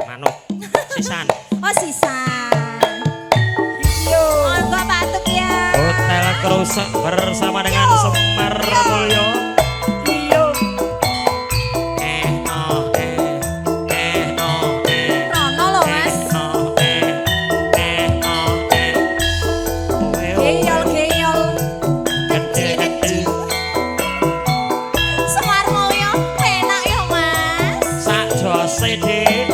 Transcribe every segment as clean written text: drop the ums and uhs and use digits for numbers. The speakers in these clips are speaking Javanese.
Manuk. Sisan. Oh sisan. Yo. Monggo batuk ya. Hotel Krusek bersama dengan Semar Mulyo. Yo. Rono lho Mas. Geyol. Kecil. Semar Mulyo penak ya Mas. Sak jose Dik.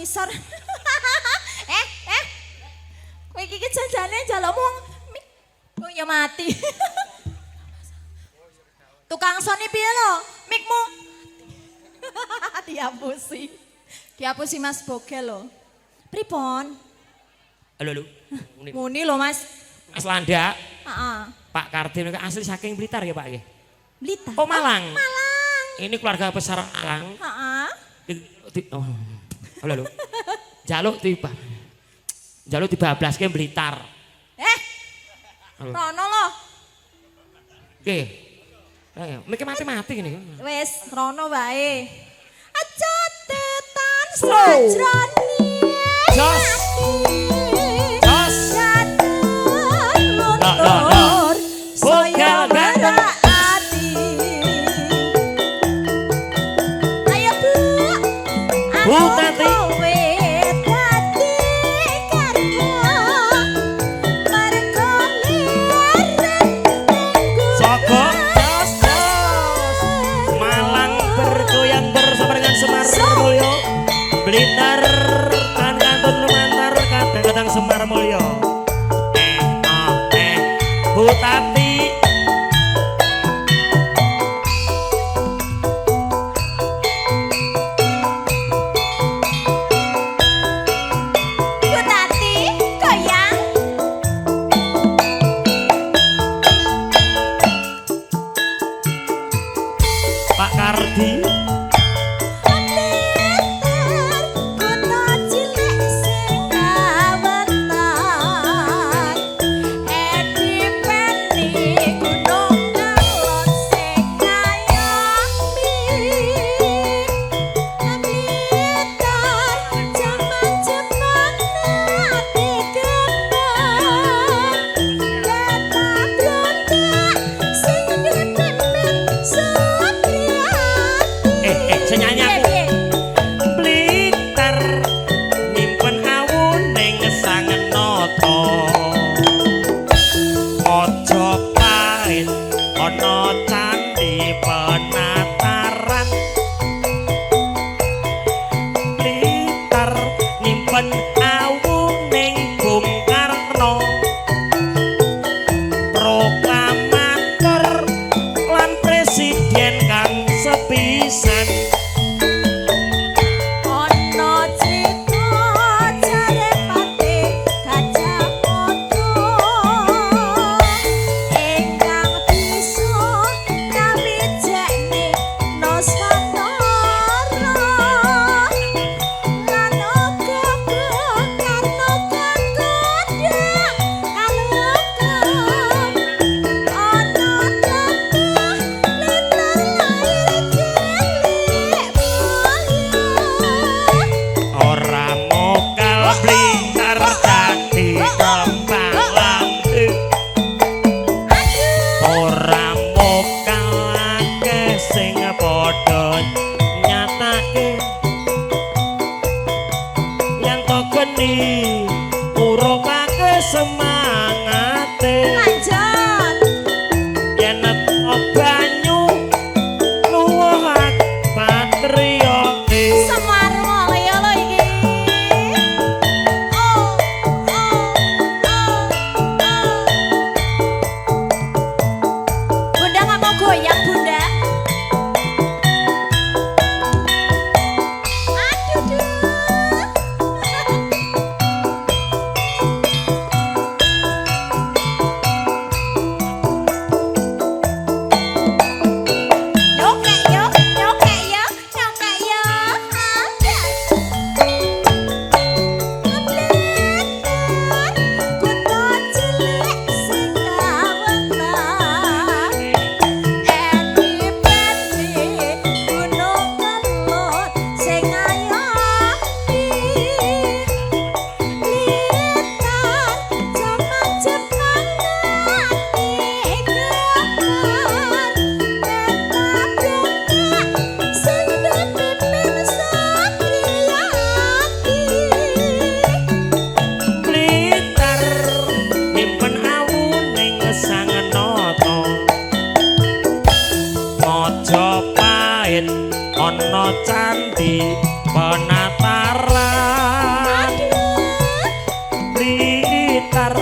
ngisor. Kowe iki janjane njalukmu kok ya mati. Tukang soni piye lho? Mikmu. Dihapusi. Dihapusi Mas Bogel lho. Pripun? Halo. Muni lho Mas. Mas Landa. Heeh. Pak Kardim asli saking Blitar ya Pak nggih? Blitar. Oh Malang. Malang. Ini keluarga besar Malang. Heeh. Oh. Halo. Jaluk tiba. Jaluk dibablaske Blitar. Rono lho. Nggih. Miki mati-mati ngene. Wis, rono wae. Aja tetan sajrone. Jos. Jos. Luntur. Saya berhati. Ayo Bu. Bu Tati. Blitar kan kantun lumantar kadang-kadang Semar Mulyo. Bu Tati. Bu Tati goyang. Pak Kardi. patriote Semar mulya lho iki. Oh, oh, oh, oh. Bunda nggak mau goyang, Bunda. Aduh, duh. Nyokek yo, nyokek yo, nyokek yo. Kuto cilik sing kawentar. Eni peti gunung kelut sing ngayomi. Litan jaman Jepang nganti gelar. Peta sing dipimpin Satriati. Blitar nyimpen awuning sang nata Majapahit ana candhi penataran Blitar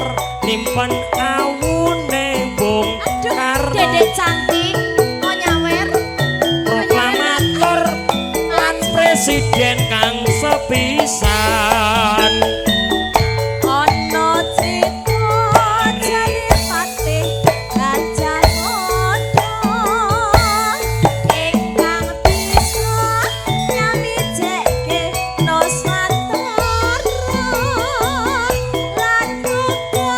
nyimpen awuning Bung Karno Dedek cantik mau nyawer. proklamator lan presiden kang sepisan Ono cita jadi patih Gajah Mada ingkang bisa nyamijekke Nusantara lan uga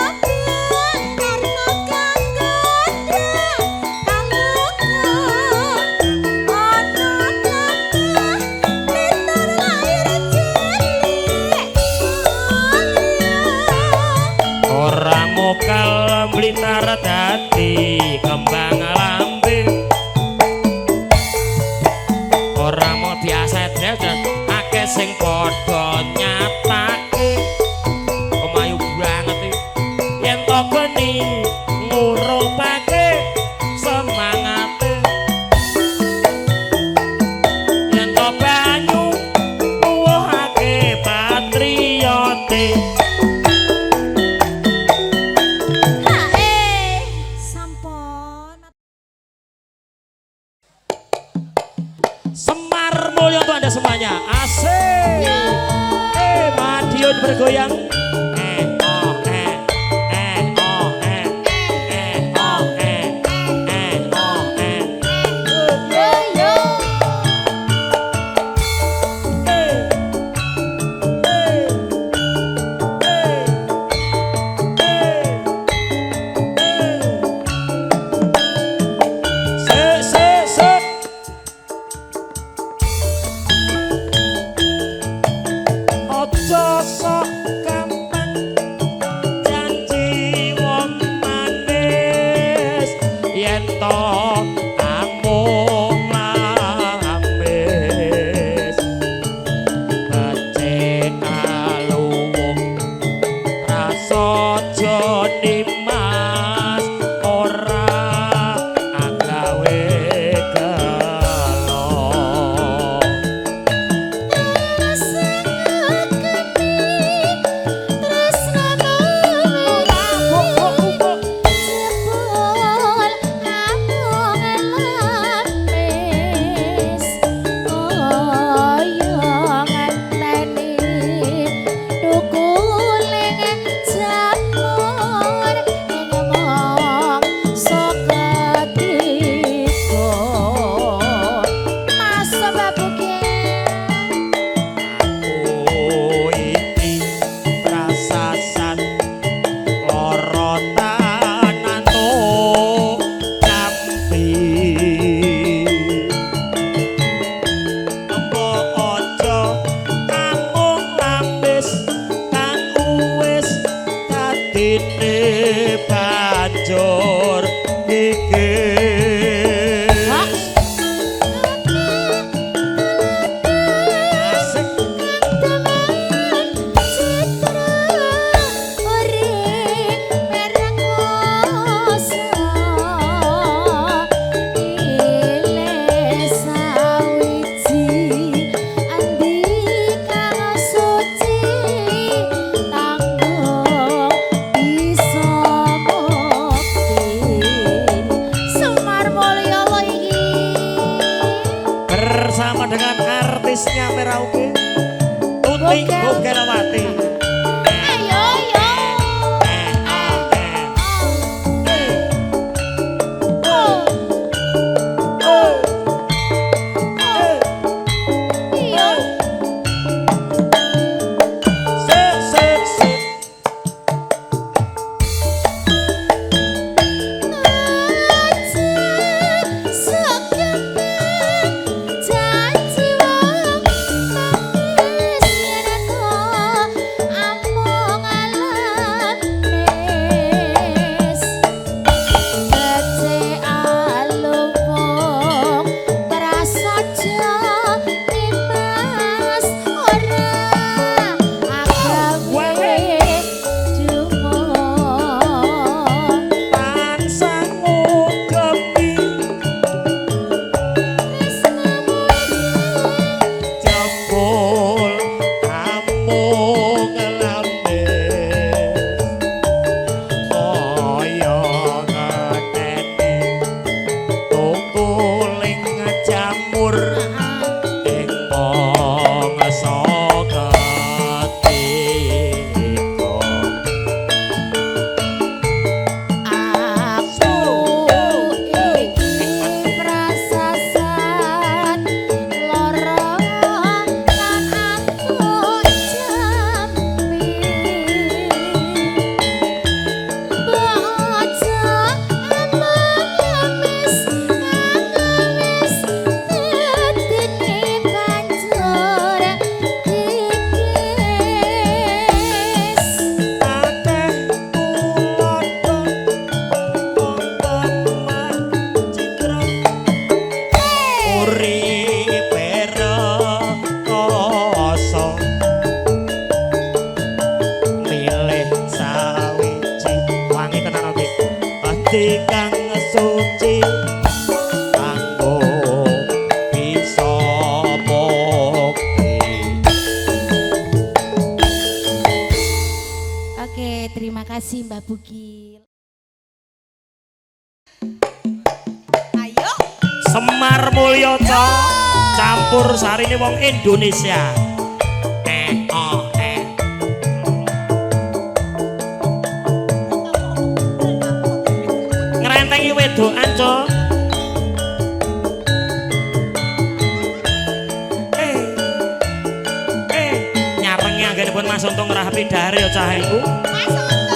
Karno kang gondheng kalugan ono tlatah Blitar lahir cilik ora mokal Blitar dadi kembang lambe ora mau diasetnya akeh sing padha nyatake kemayu banget iki yen to geni ngurupake semangate yen to banyu nuwuhake patriote Sampun. Semar Mulya untuk Anda semuanya. Asik. Madiun bergoyang. Oh, oh, oh, oh, oh. Yo yo. Ojo sok gampang bersama dengan artisnya Merauke Tuti Bukelawati. Ayo yo. Kang suci kanggo bisa bukti. Oke, terima kasih Mbak Bugil. Ayo. Semar Mulyoto campur sarine wong Indonesia. Ngrentengi wedokan, Cok. Nyarengi anggenipun Mas Untung ngerahapi dari ya cah iku. Mas Untung.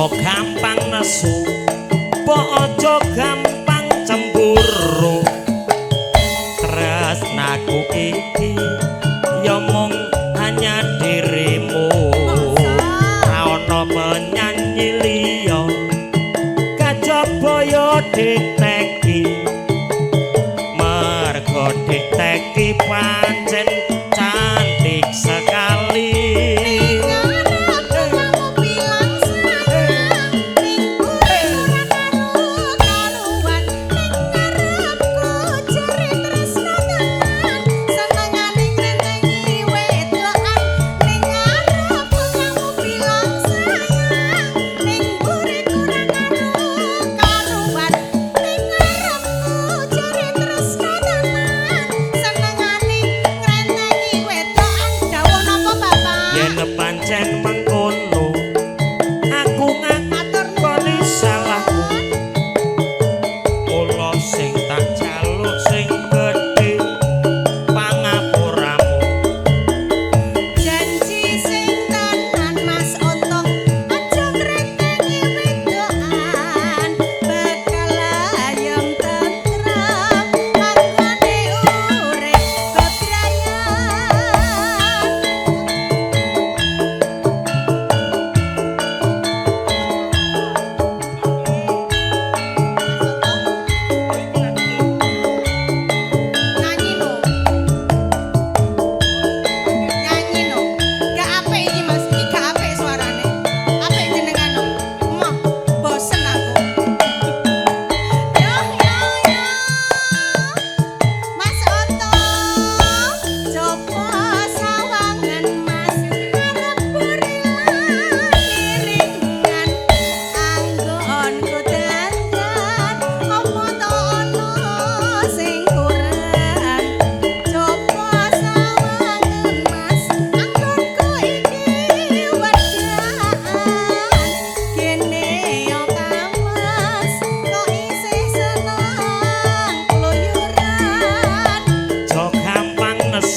Gampang nesu, ojo gampang cemburu. Tresnaku iki ya mung hanya dirimu. Ra ono penyanyi liya kajaba ya diteki. Mergo diteki pancen cantik sekali.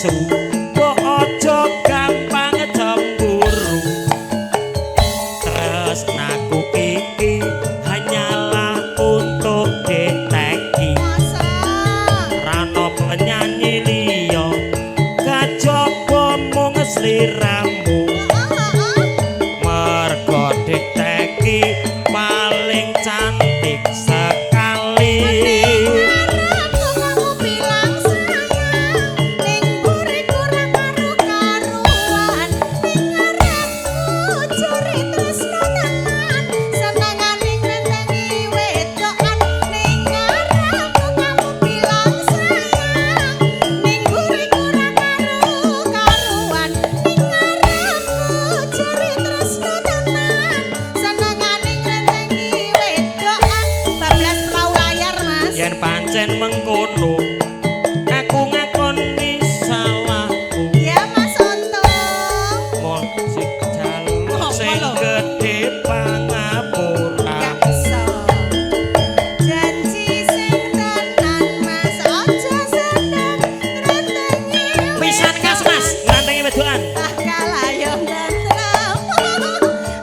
nesu kok aja gampang cemburu tresnaku iki hanyalah untuk diteki rano penyanyi liya kajaba mung sliramu mergo diteki paling cantik sekali. Yen pancen mengkono aku ngakoni salahku ya Mas Untung musik jaluk sing gedhe pangapura gak bisa janji sing tenan Mas aja seneng ngentengi pisan kas Mas ngantengi wedokan kalayong tentrem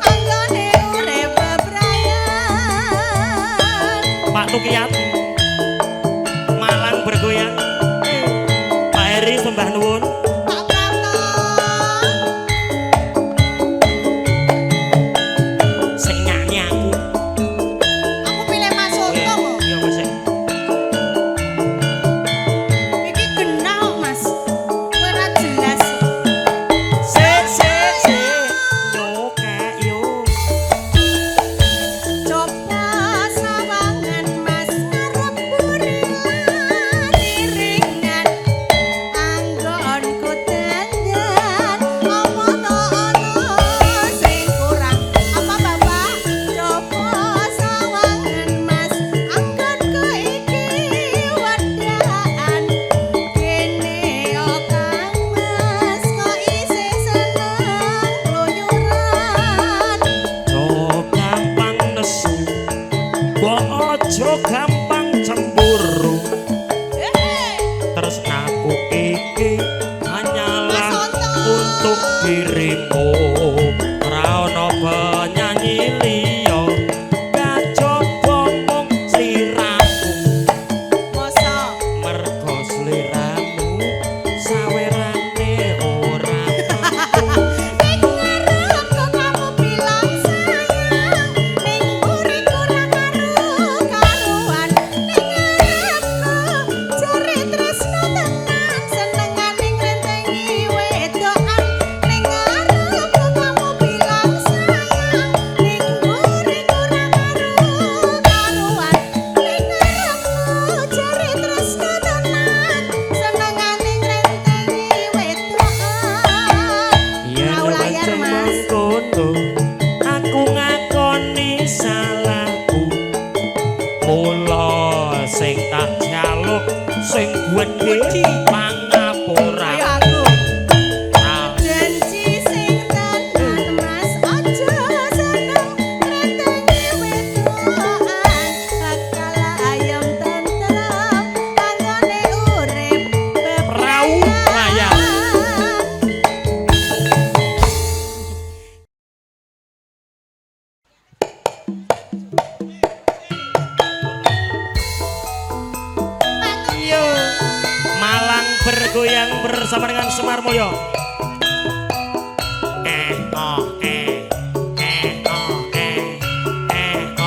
anggone urip bebrayan Pak Tukiyat Malang bergoyang Pak Heri sembah nuwun Pak Prapto sing nyanyi aku aku pilih Mas Untung kok ya Mas iki genah Mas kowe ora jelas sik nyokek yo coba sawangan Mas ngarep burilan iringan anggonku dandan apa to ana sing kurang apa Bapak coba sawangan Mas anggonku iki wedaan kene yo Kang Mas kok isih seneng kluyuran oh gampang nesu kok aja gampang cemburu tresnaku iki hanyalah Mas Untung. untuk dirimu ora ana penyanyi liya kajaba mung sliramu mosok mergo sliramu sawerane ora tentu ning ngarepku kamu bilang sayang ning buriku ra karu-karuan ning ngarepku jare tresno tenan senengane ngrentengi wedokan ning ngarepku kamu bilang sayang ning buriku ra karu-karuan ning ngarepku jare tresno tenan senengane ngrentengi wedokan yen Mau layar, pancen Mas. mengkono aku ngakoni salahku mula sing tak jaluk sing gedhe pangapura Ayo aku Ah, janji sing tenan Mas aja seneng ngrentengi wedokan bakal ayam tentrem anggone urip Prau layar. Yo Malang bergoyang bersama dengan Semar Mulyo. Oh, oh, oh,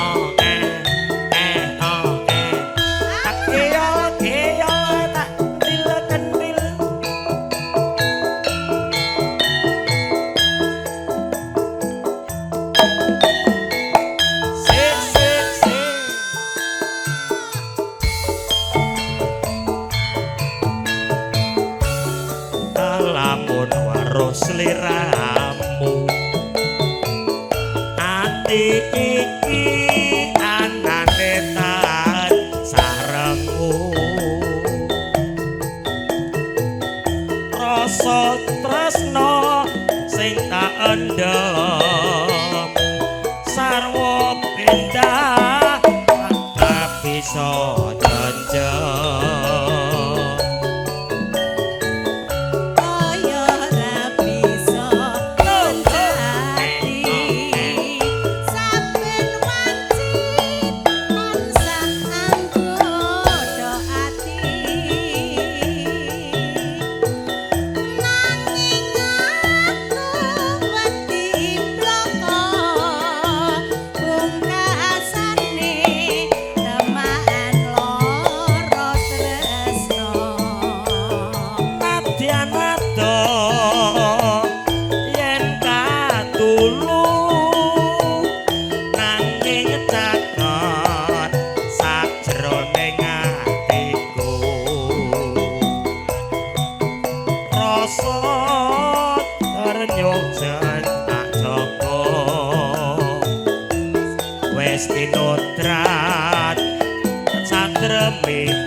oh. Tak keol, tak kendil. Sik. Lamun waruh sliramu ati iki anane tan sarengmu rasa tresno sing tak endem sarwa pindah tak bisa janjang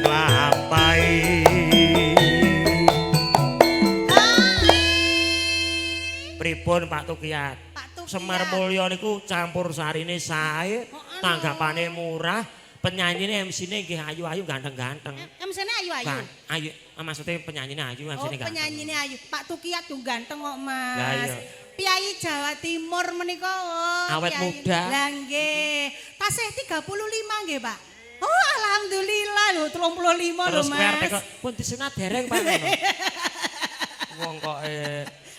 nglampahi pripun Pak Tukiyat Semar Mulya niku campur sarine sae tanggapane murah penyanyine MC-ne nggih ayu-ayu ganteng-ganteng MC-ne ayu-ayu ayu maksudnya penyanyine ayu MC-ne ganteng penyanyine ayu Pak Tukiyat yo ganteng kok Mas lah iya Piyayi Jawa Timur menika awet muda lah nggih tasih 35 nggih Pak oh alhamdulillah lho 35 lho Mas terus pun disunat dereng Pak ngono wong kok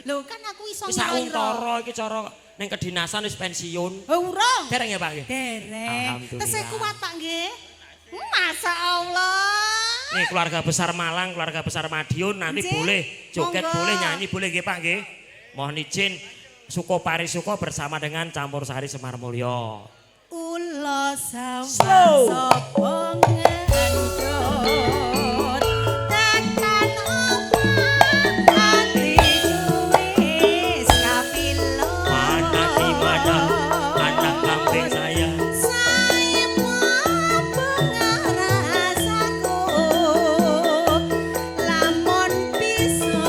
lho kan aku iso ngiro iki cara ning kedinasan wis pensiun oh urung dereng ya Pak nggih dereng tesih kuat Pak nggih Masya Allah nih keluarga besar Malang keluarga besar Madiun nanti boleh joget boleh nyanyi boleh nggih Pak nggih mohon izin Suko Parisuko bersama dengan Campur Sari Semar Mulya. Ulo sawah sapa ngendut tekan omah atiku wis kapilo mana di mana anak kambing saya lamun bisa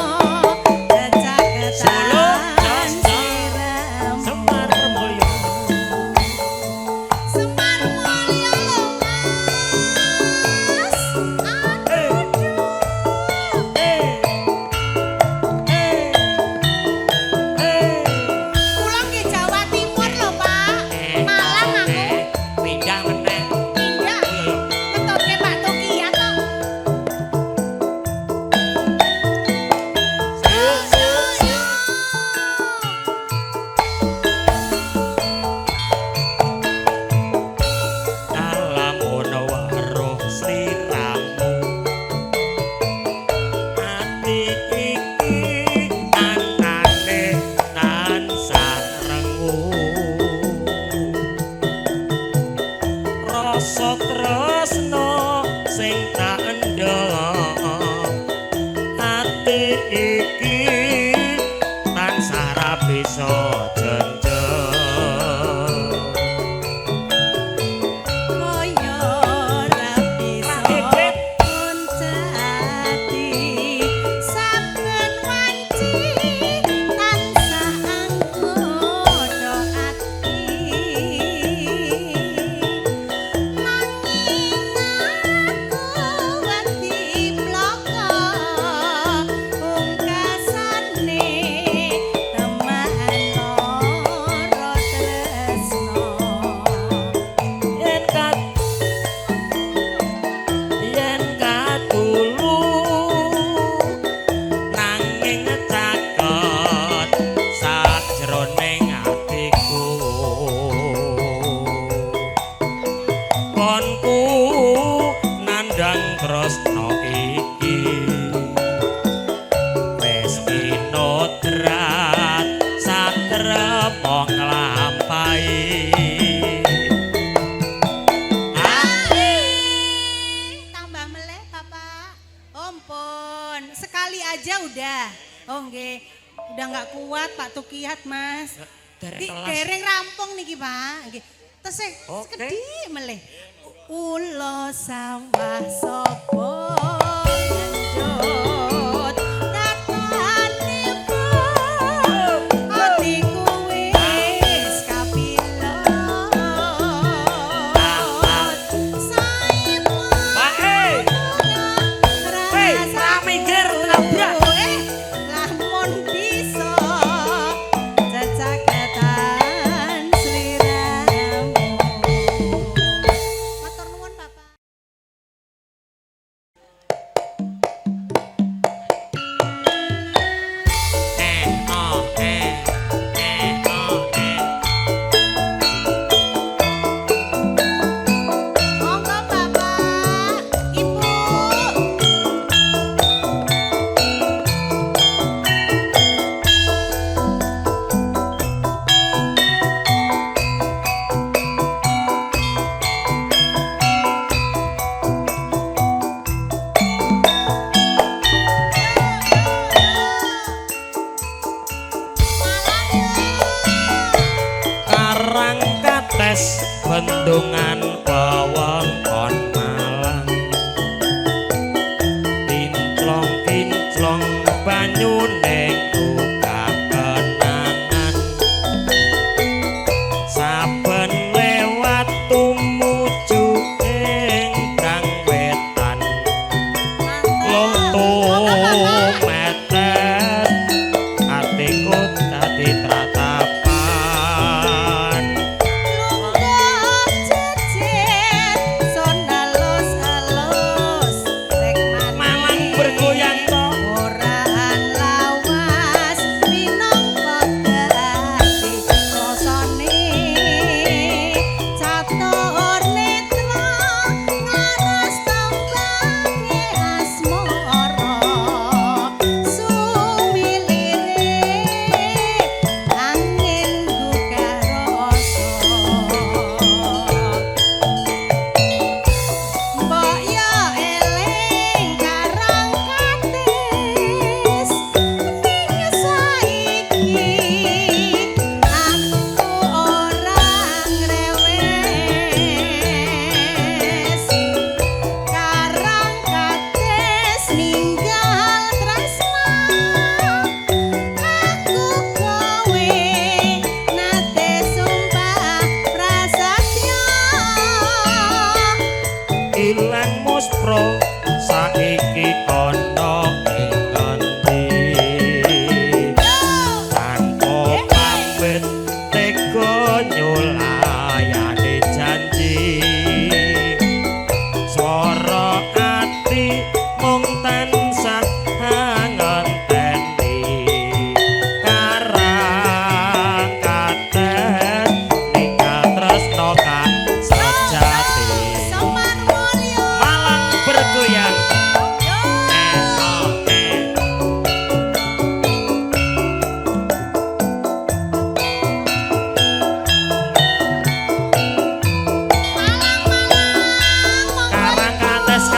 jajak dereng rampung niki Pak. Nggih. Tesih sekedhik melih. Ulo sawah sapa ngenjot tatane atiku wis kapilo sae Pak ra minggir tabrak lamun bisa jajagatan sliramu matur nuwun Bapak. Monggo Bapak, Ibu. Karang kates bendungan wewengkon Malang saiki ana ing ngendi tanpa pamit tega nyulayani janji swara ati mung tansah ngenteni karang katen ninggal tresno kang sejati Semar Mulyo Malang bergoyang karang kates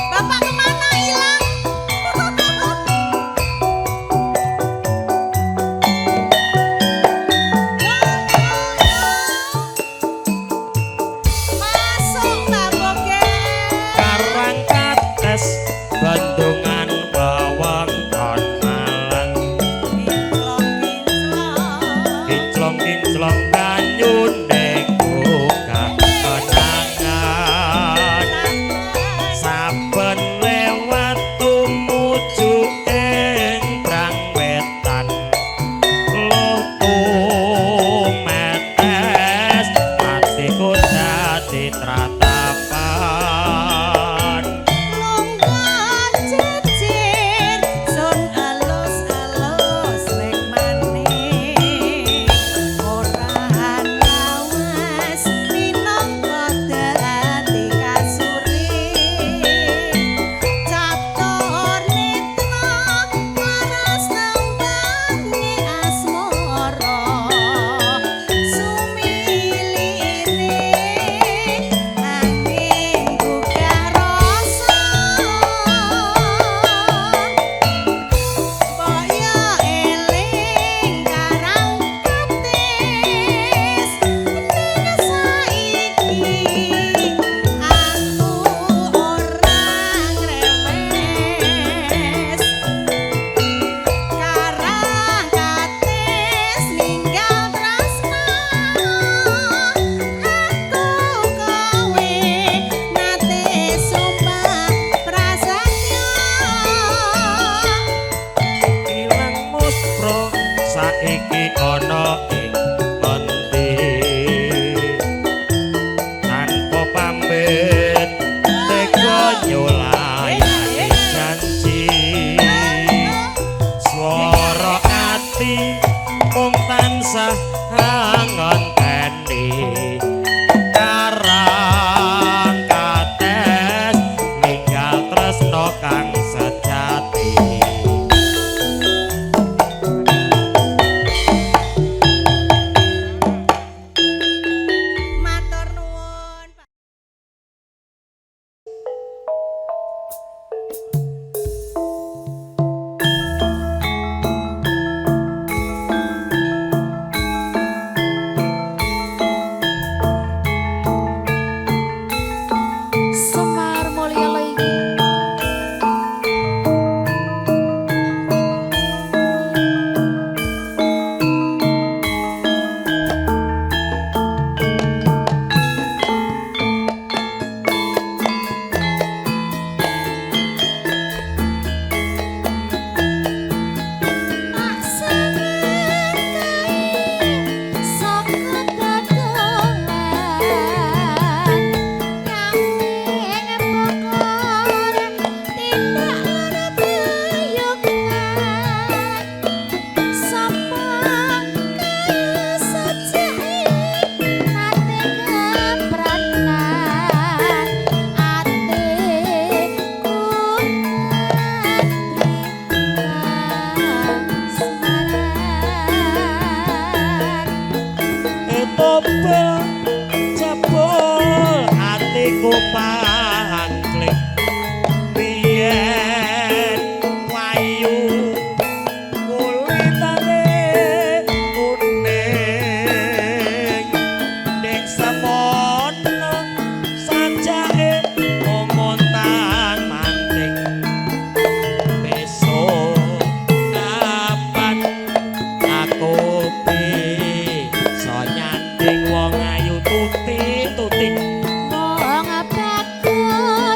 Bapak kemana hilang? Masuk Mbak Boge. karang kates Bandungan wewengkon Malang kinclong-kinclong banyune buka kenangan saben lewat tumuju ing Brang Wetan loto metes atiku dadi tratapan Longgar jejer, son alus-alus rek maning. Ora lawas minangka dadi kasuri. Catur netra laras nambane asmara. Sumilire angin gugah rasa. Kaya eling karang katis ning saiki aku ora ngremes karang katis ninggal tresna aku kowe nate sumpah prasetya ilang muspro saiki ana ing ngendi tanpa pamit tega nyulayani janji swara ati mung tansah ngenteni karang kates ninggal tresno kang sejati matur nuwun Pak. Semar Mulyo lagi. Tobel jebul atiku pangklik biyen wayu kulitane kuning ning semono sajake omontan manting besok kapan aku bisa nyanding wong ayu tuti-tuti Wong bagus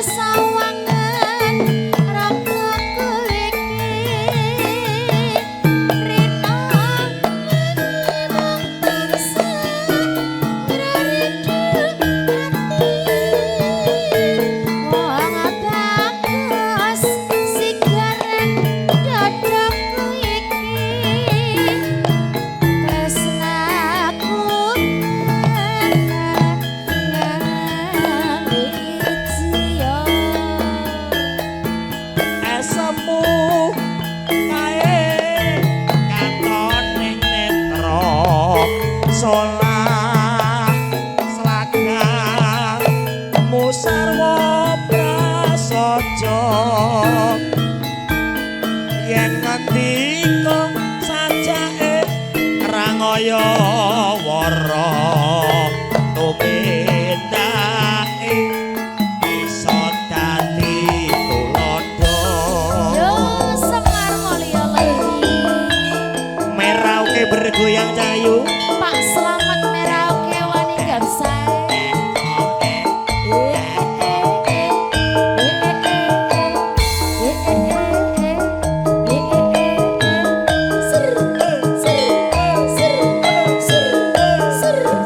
raja yen ngendika sajake rangaya wara tumindake iso dadi tulodo Yo Semar Mulya lagi. merauke bergoyang cayu Pak Selamat merauke wani gamsae. Ser, ser, ser, ser, ser.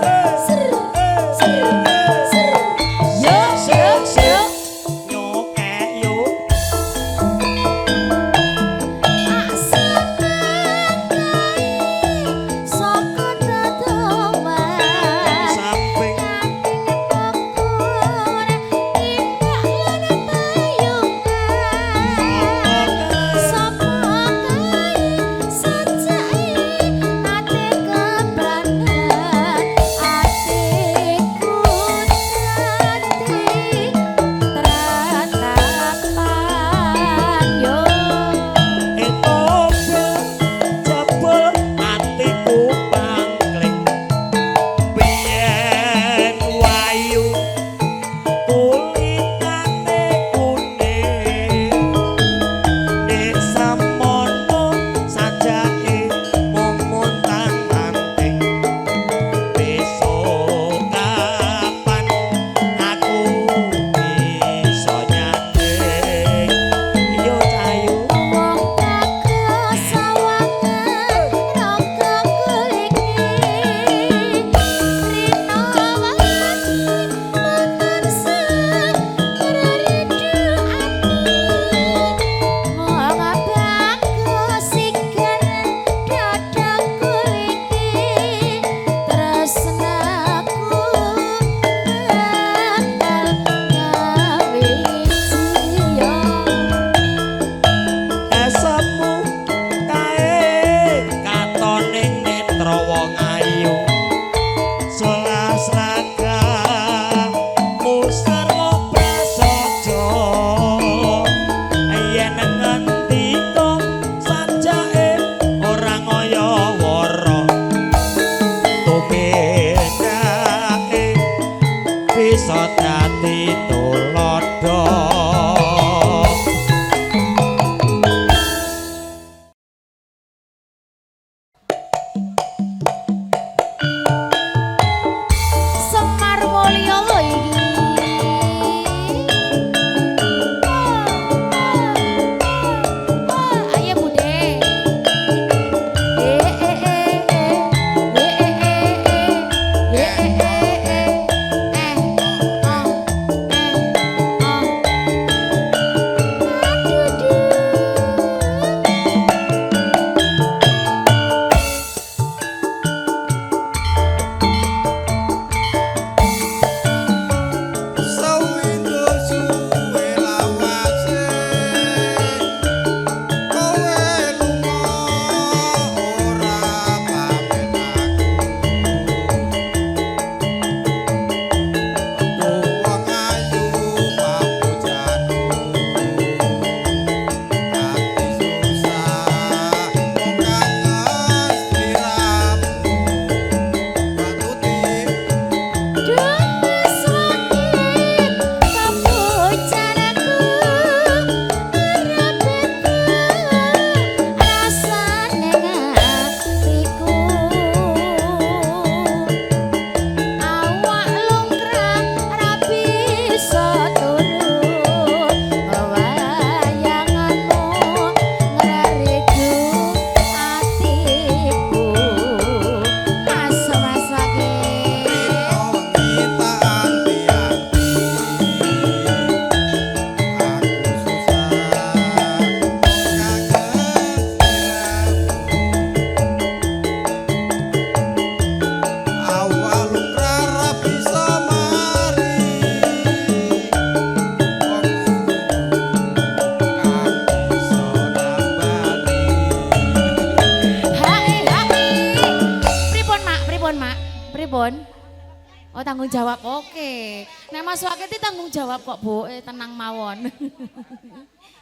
jawab oke. Nek Mas Wake iki tanggung jawab kok, Bu. Tenang mawon.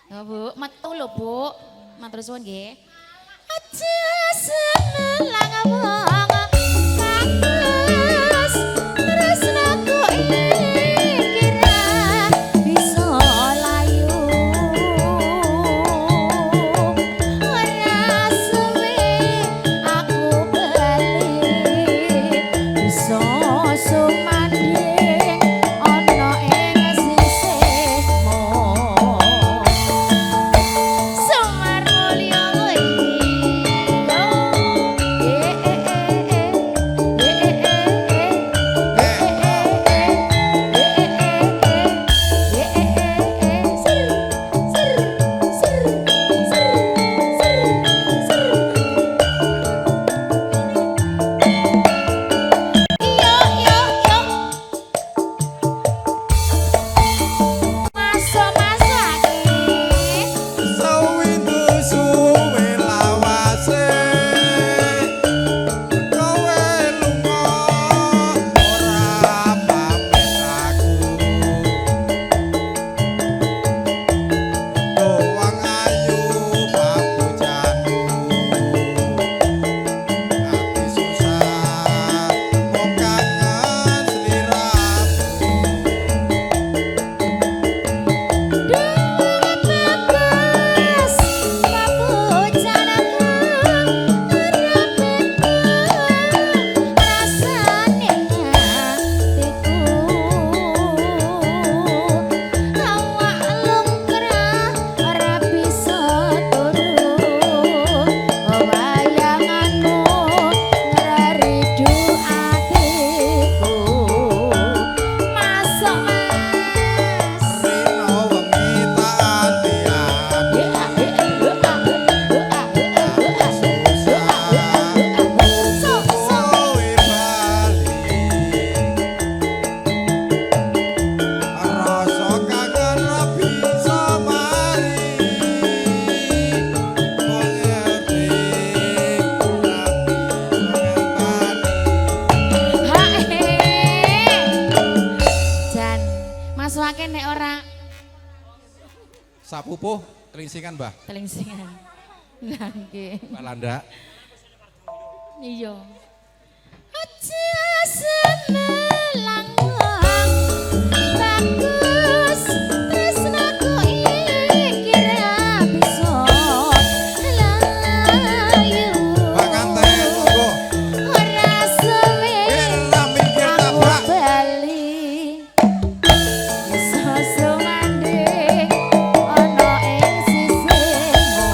Ya, Bu, metu lho, Bu. Matur suwun nggih. Aja semelang wong bagus tresnaku iki ra bisa layu. Ora suwe aku bali bisa sumandhing ana ing sisihmu. Semar mulya Sapupuh telingsingan, Mbah. Telingsingan. Lah nggih. Mbak Landa. Iya. Aja semelang wong bagus tresnaku iki ra bisa layu. Mbak Kanten, monggo. Ora suwe Minggir aku tabrak. bali bisa sumandhing ana ing sisihmu.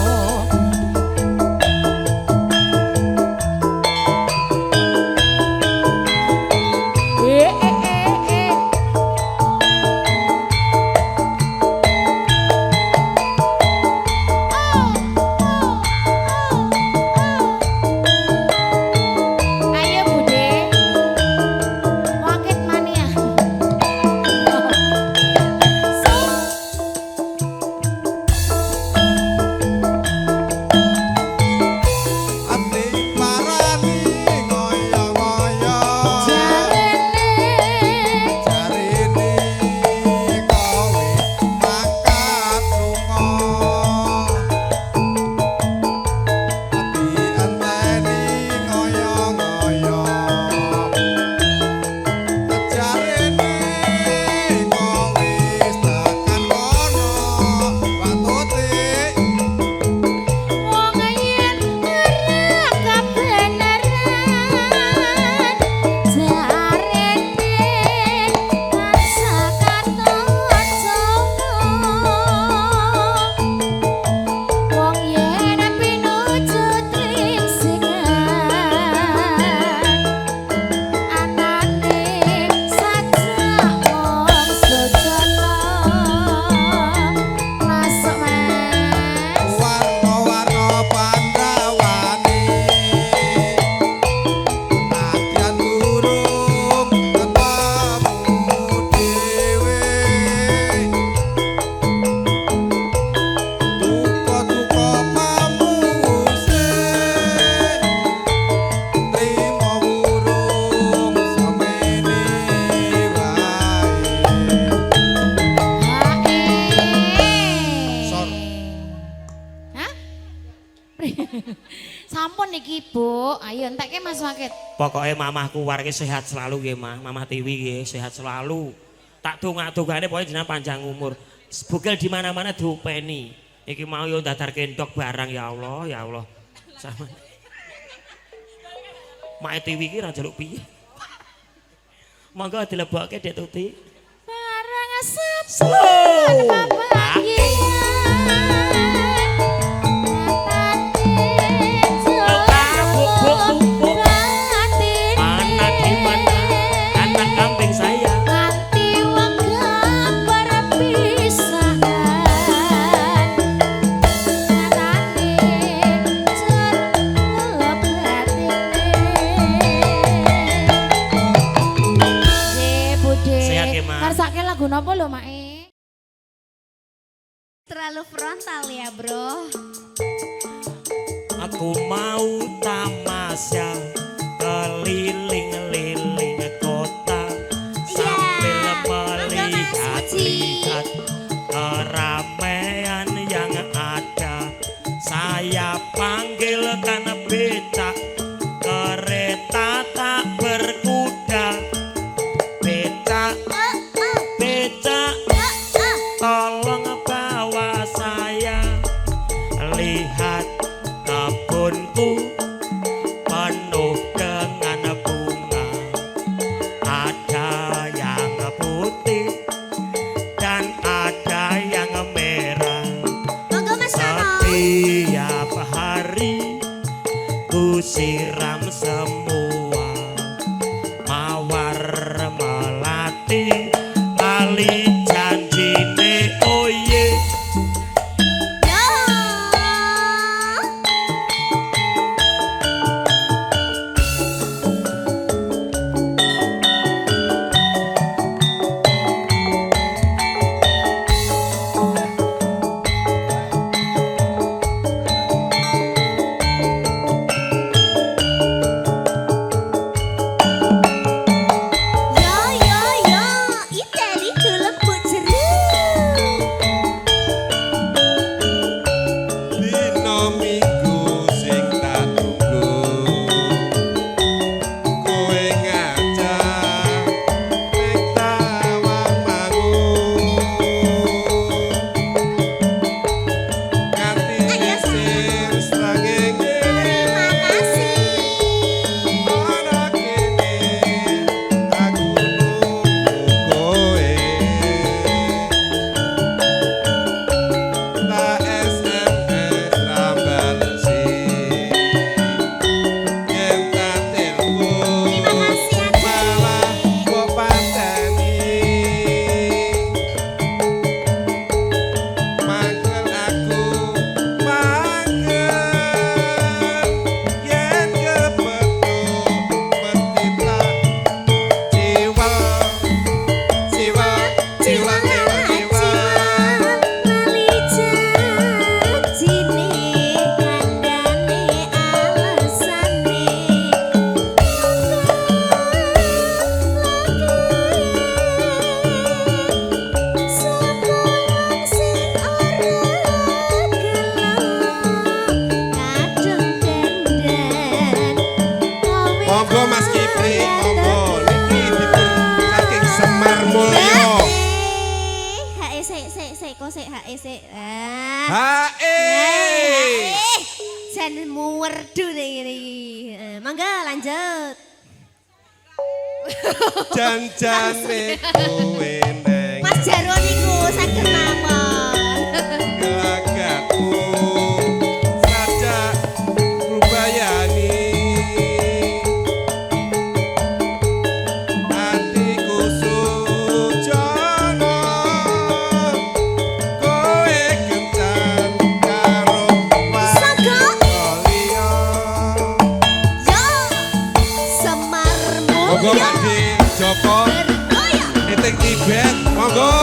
niki, Bu. Ayo entekke Mas Wakit. Pokoknya mamahku warga sehat selalu nggih, Mah. Mamah Tiwi nggih sehat selalu. Tak dongak-dongane pokoknya jenengan panjang umur. Bugel di mana-mana diupeni. Iki mau yo dadarke endok barang ya Allah, ya Allah. Sama. Mak Tiwi iki ra njaluk piye. Monggo dilebokke Dek Tuti. Barang asap. Slow. Anak di mana? Anak kambing saya. Hati wanggap perpisahan. Nyatane cerlep hatine. Budhe. Sehat ya, Ma? Ngarsake lagu napa lho, Mae? Terlalu frontal ya, Bro. Aku mau tamasya keliling-liling kota sambil melihat-lihat keramaian yang ada. Saya panggilkan becak, kereta tak berkuda. Becak, becak, tolong bawa saya. Lihat kebunku penuh dengan bunga, ada yang putih dan ada yang merah. Monggo Mas Rano. Setiap hari ku siram semua mawar melati kali janjine oye. Yo. Yo yo yo, Itali kelebut jeruk. Dino minggu sing tak tunggu kowe ngajak ning tawang mangu nganti isih srengenge Terima kasih. ana kene aku nunggu kowe tak SMS ra balesi yen tak telepon Terima kasih, Ade. malah kok pateni mangkel aku mangkel yen kepethuk mesti tak jiwa jiwa jiwa jiwa jiwa Lali janjine kandhane alesane. Sapa sing ora gelem kadung dandan. Monggo Mas Kipri, monggo niki dipun saking Semar Mulyo. Sik sik. Hae. Jan muwerdu iki. Mangga lanjut. Janjane kowe neng Mas Jarwo niku saged mawon. gelagatmu sajak rubayani atiku sujono kowe kencan karo Saga. liya. Yo Semar Monggo Mulyo. Pak Di Joko Bergoyang. Eting Tibet, monggo.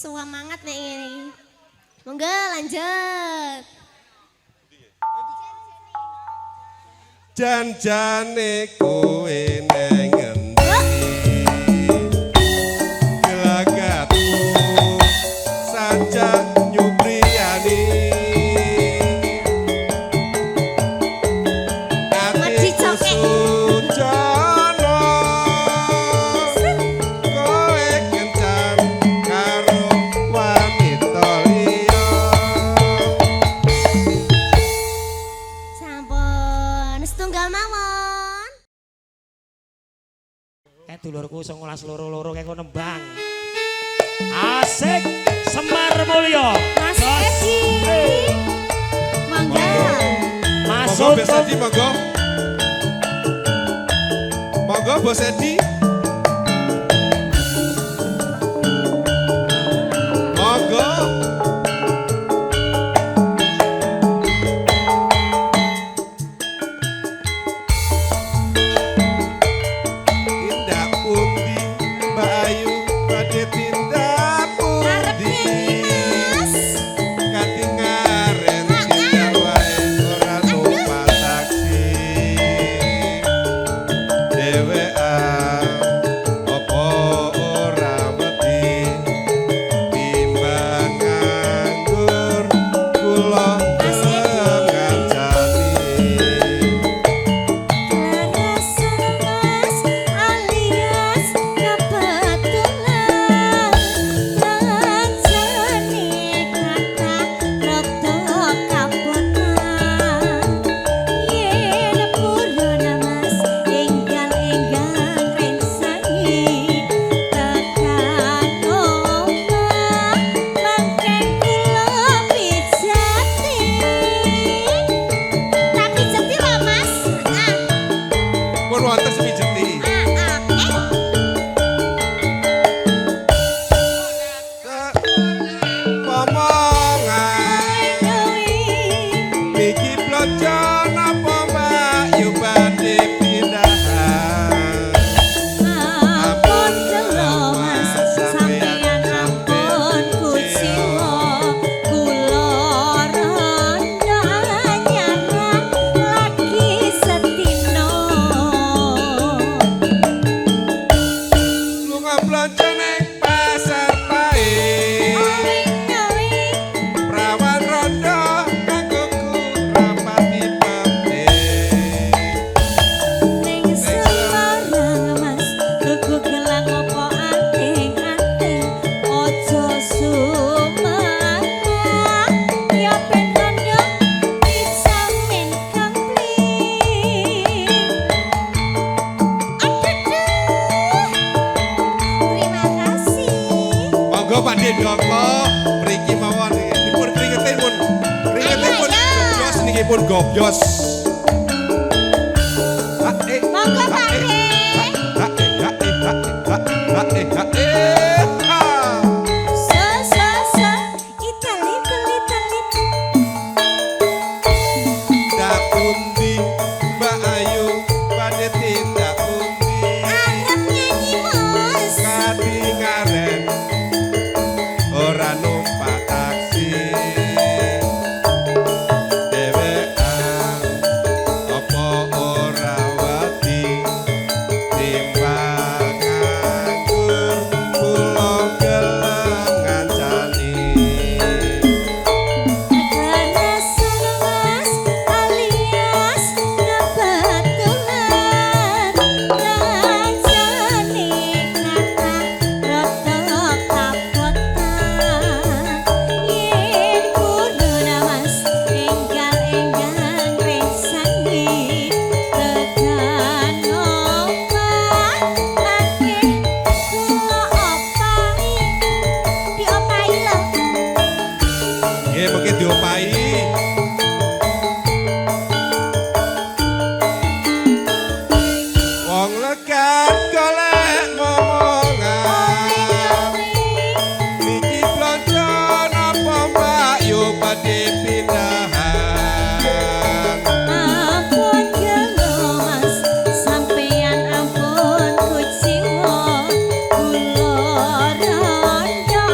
Semangat nek ini. Monggo lanjut. Janjane kowe neng ngendi gelagatmu sajak nyupriyani atiku sujono kowe kencan karo wanita liya. Sampun setunggal mawon. Kayak dulurku 19 loro-loro kayak nembang. Asik Semar Mulyo. Mas Edi. Monggo. Mas Monggo Bos Untung. Edi, monggo. Monggo Bos Edi. Monggo. Tindak pundi Mbak Ayu badhe tindak pundi katingaren cinta wae ora numpak taksi dhewean apa ora wedi timbang nganggur kula ngancani. Tapi jeti loh Mas. Pun wonten semijeti. Pomongan iki blojo napa Mbak Yu badhe pindahan. Ampun kelo Mas, sampeyan ampun kuciwa kula rondo nyarang lagi setino. Lunga blojo ning pasar pae. Prawan rondo kanggo kurapati pamne. Ning Semarang Mas, tuku gelang opo anting-anting, ojo sumangan, ya ben rondo bisa men komplit. Terima kasih. Monggo Pak Dendoko mriki mawon dipun kringetin pun. Kringetin pun goblos niki pun goblos. Monggo Pak De. Sa Itali. Tindak pundi Mbak Ayu badhe tindak pundi Arep nyanyi Mas. kadingaren ora numpak taksi dhewean apa ora wedi timbang nganggur kula gelem ngancani. Karena Mas alias ngebatulan rajane kata roto kapotan yen kudu Mas enggal-enggal resani tekan omah mangke kula opahi diopahi lho. Nggih mungkin diopahi. Wong lekat golek momongan. Niki blojo napa Mbak Yu badhe pindahan. Ampun gelo Mas, sampeyan ampun kuciwa kula rondo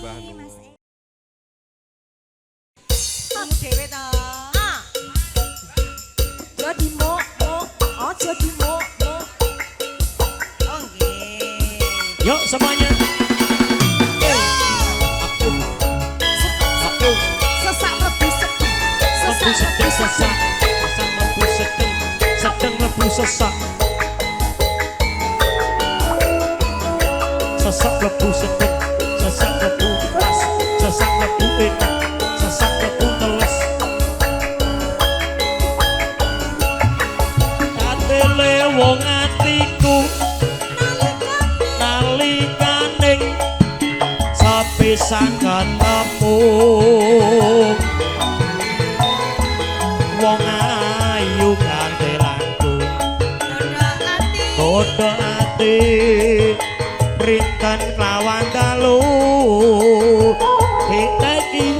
Mbah Nur. Kamu dewe to. Jadi mo, aja di mo. Oh nggih. Yuk semuanya. Sesak lebu sedeng. Lebu sedeng sesak. Sesak lebu sedeng. Sedeng lebu sesak. Sesak lebu sedeng. Sesak lebu pas. Sesak lebu enak. Sesak lebu teles. Katele wong atiku nalikaning sepisan ketemu wong ayu kantelanku kodho ati rinten klawan dalu diteki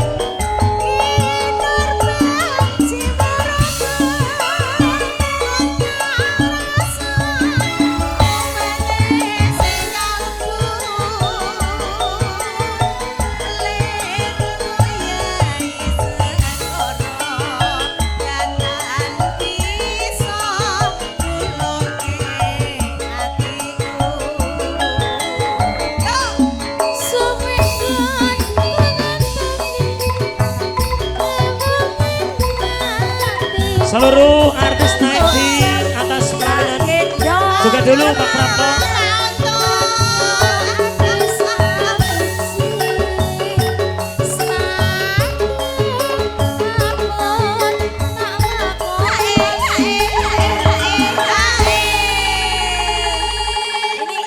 seluruh artis naik di atas peranan juga dulu Pak Prapto.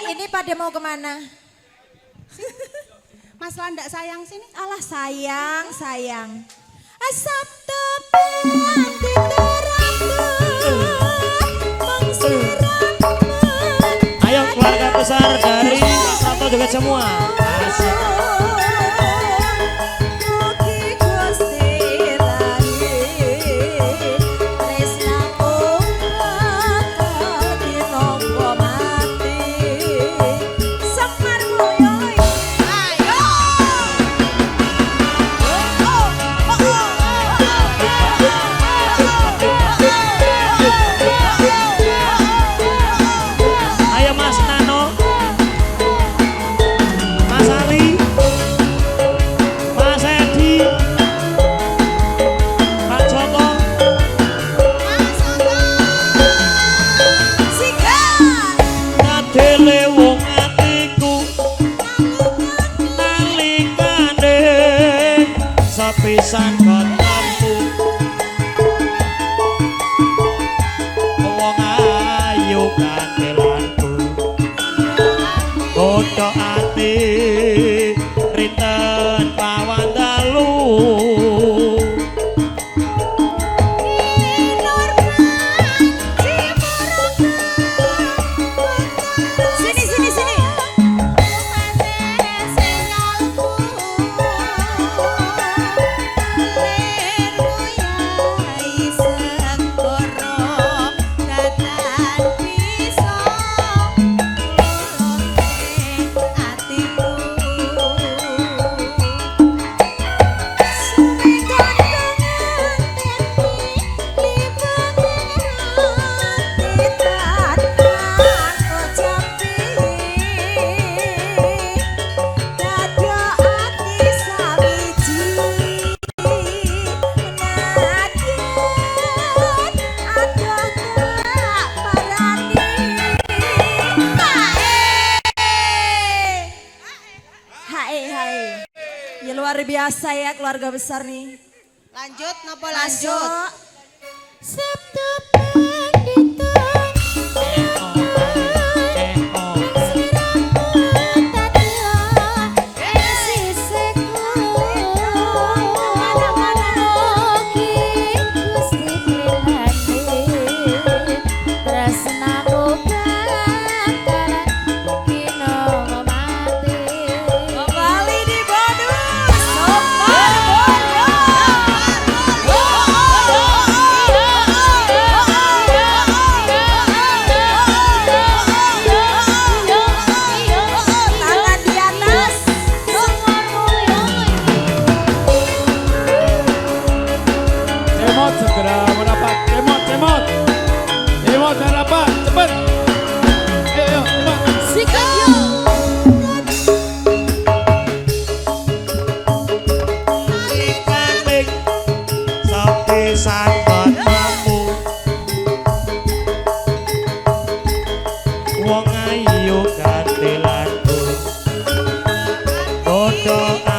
Ini pada mau kemana? Mas Landak sayang sini. Alah sayang. Asap tepan Ayo keluarga besar dari Pak Prapto juga semua. Asik. Ayo Mas Nano, Mas Ali, Mas Edi, Pak Joko, kadele wong atiku nalikane sepisan ketemu wong ayu kantelanku kodho ati rinten pawan dalu Sini. Ya luar biasa ya keluarga besar nih. Lanjut, napa lanjut? Sabtu pandita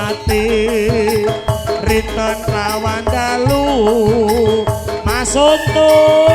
ati rinten lawan dalu Mas Untung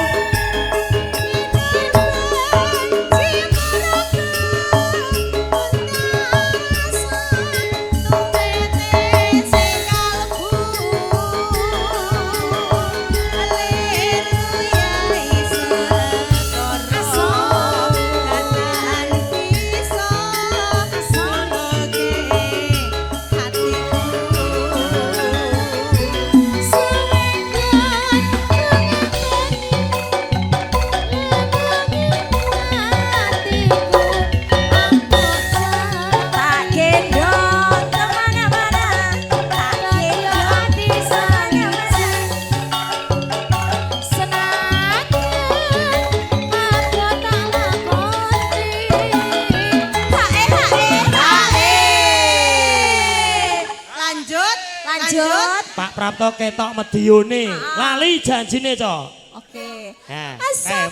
Lanjut. Pak Prapto ketok medione lali janjine co Oke.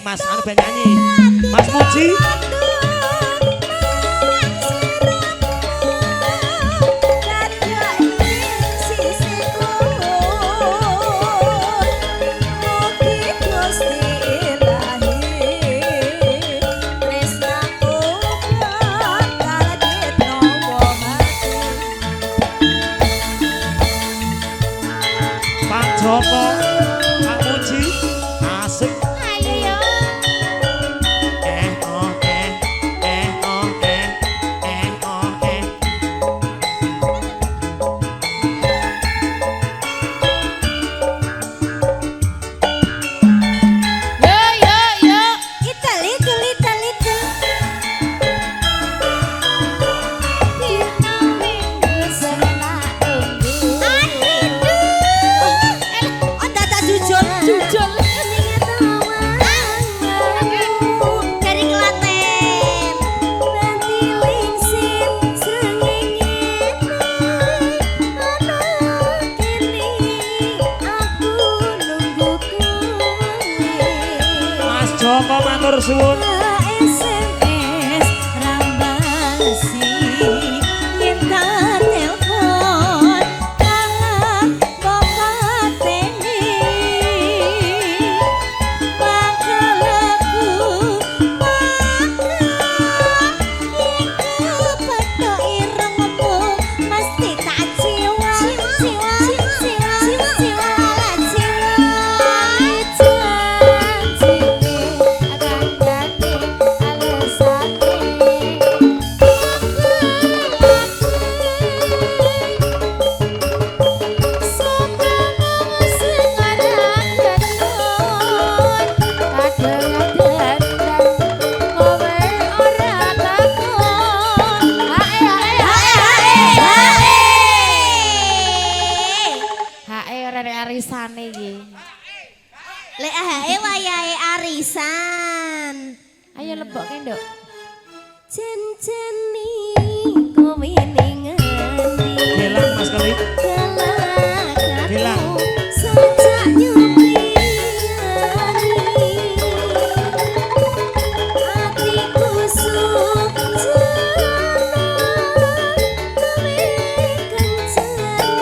Mas anu ben nyanyi Mas Muji Pak Joko Pak Muji asik Ayo yo. oh Yo yo yo. Little. Dina minggu sela tunggu. Oh, dadak jujur. Jujur. Dari Klaten. Nanti lingsin srengenge ana kene aku nunggu kowe. Mas Joko matur suwun SMS rambalesi yen tak telepon kalah bokatene bakal aku kepethuk irengmu mesti tak jiwa arisane iki. Lek ahae wayahe arisan. Ayo lebokke, Nduk. Jen-jeni kowe ning ngendi? Bilang Mas Kali Bilang. Sajak nyupiani hatiku sujana kowe kencan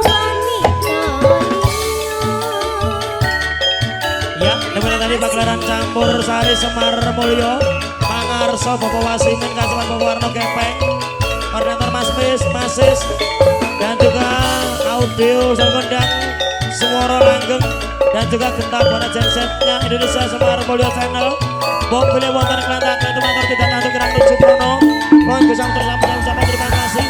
wanita Ya, kemudian tadi Pagelaran Campur Sari Semar Mulyo Pangarso Bapak Wasimin Kasuan Bapak Warno Kepeng Koordinator Mas Mis, Masis dan juga audio dan kondang Suara Langgeng dan juga Gentar Bona Gensetnya Indonesia Semar Mulyo Channel Mobilnya Wonten Kelantan itu motor tidak nanti kerang 7 Krono Mohon bisa terlambat dan ucapan terima kasih